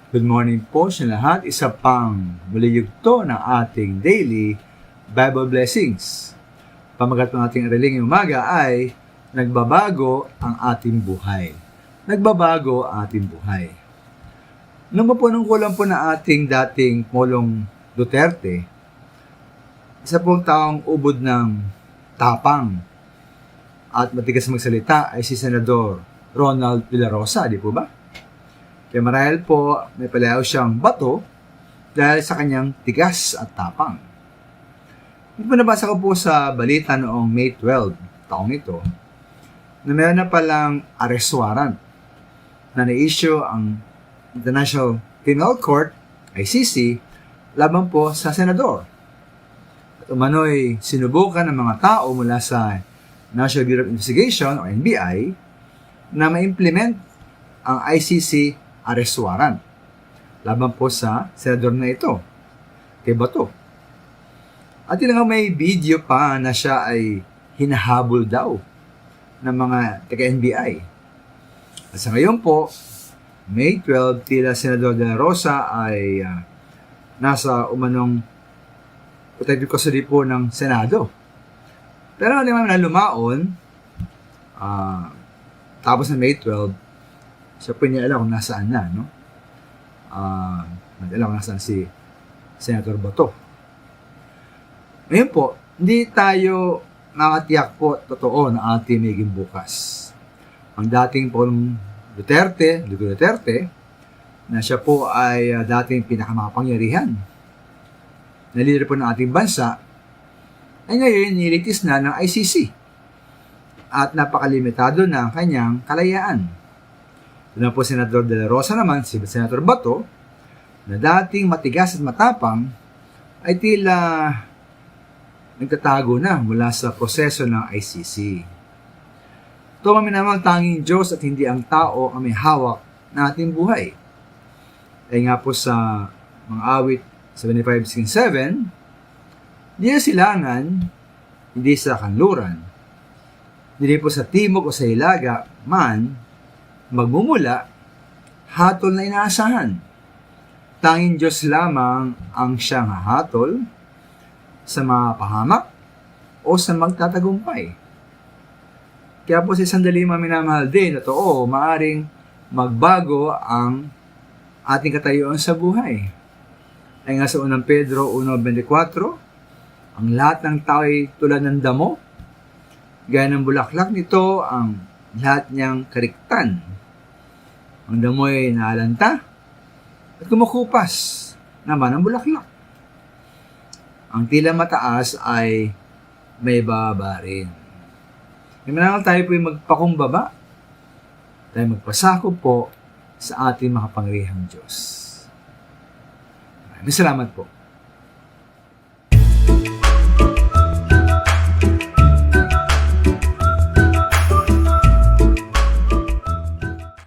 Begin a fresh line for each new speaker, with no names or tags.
Good morning po sa lahat. Isa pang muli yugto ng ating daily Bible Blessings. Pamagat ng ating araling umaga ay nagbabago ang ating buhay. Nagbabago ang ating buhay. Nung mapunungkulan po na ating dating Pangulong Duterte, isa pong taong ubod ng tapang at matigas magsalita ay si Senador Ronald De La Rosa, di po ba? Kaya marahil po, may palayaw siyang bato dahil sa kanyang tigas at tapang. Nabasa ko po sa balita noong May 12, taong ito, na mayroon na palang arrest warrant na na-issue ang International Criminal Court, ICC, laban po sa senador. At umano'y sinubukan ng mga tao mula sa National Bureau of Investigation o NBI na ma-implement ang ICC arrest warrant laban po sa senador na ito, kay Bato. At yun nga, may video pa na siya ay hinahabol daw ng mga taga-NBI. At sa ngayon po, May 12, tila Senador De La Rosa ay nasa umanong protective custody po ng Senado. Pero naman na lumaon, tapos na May 12, siya po niya alam kung nasaan na, no? Alam kung nasaan si Senator Bato. Ngayon po, hindi tayo nakatiyak po totoo na ating magiging bukas. Ang dating Pangulong Duterte, na siya po ay dating pinakamakapangyarihan na leader po ng ating bansa, ay ngayon nilitis na ng ICC at napakalimitado na ang kanyang kalayaan. Doon po Senador De La Rosa naman, si Senator Bato, na dating matigas at matapang, ay tila nagtatago na mula sa proseso ng ICC. Ito kami naman tanging Diyos at hindi ang tao ang may hawak na ating buhay. Ay nga po sa mga awit 75-7, hindi na silangan, hindi sa kanluran, hindi po sa timog o sa hilaga man, magmumula, hatol na inaasahan. Tanging Diyos lamang ang siyang hatol sa mga pahamak o sa magtatagumpay. Kaya po sa sandali mga minamahal din, totoo, maaring magbago ang ating katayuan sa buhay. Ay nga sa unang Pedro 1:24, ang lahat ng tao ay tulad ng damo, gaya ng bulaklak nito ang lahat niyang kariktan. Ang damo ay naalanta at kumukupas naman ang bulaklak. Ang tila mataas ay may baba rin. Kailangan tayo po yung magpakumbaba, tayo magpasakop po sa ating makapangyarihang Diyos. Maraming salamat po.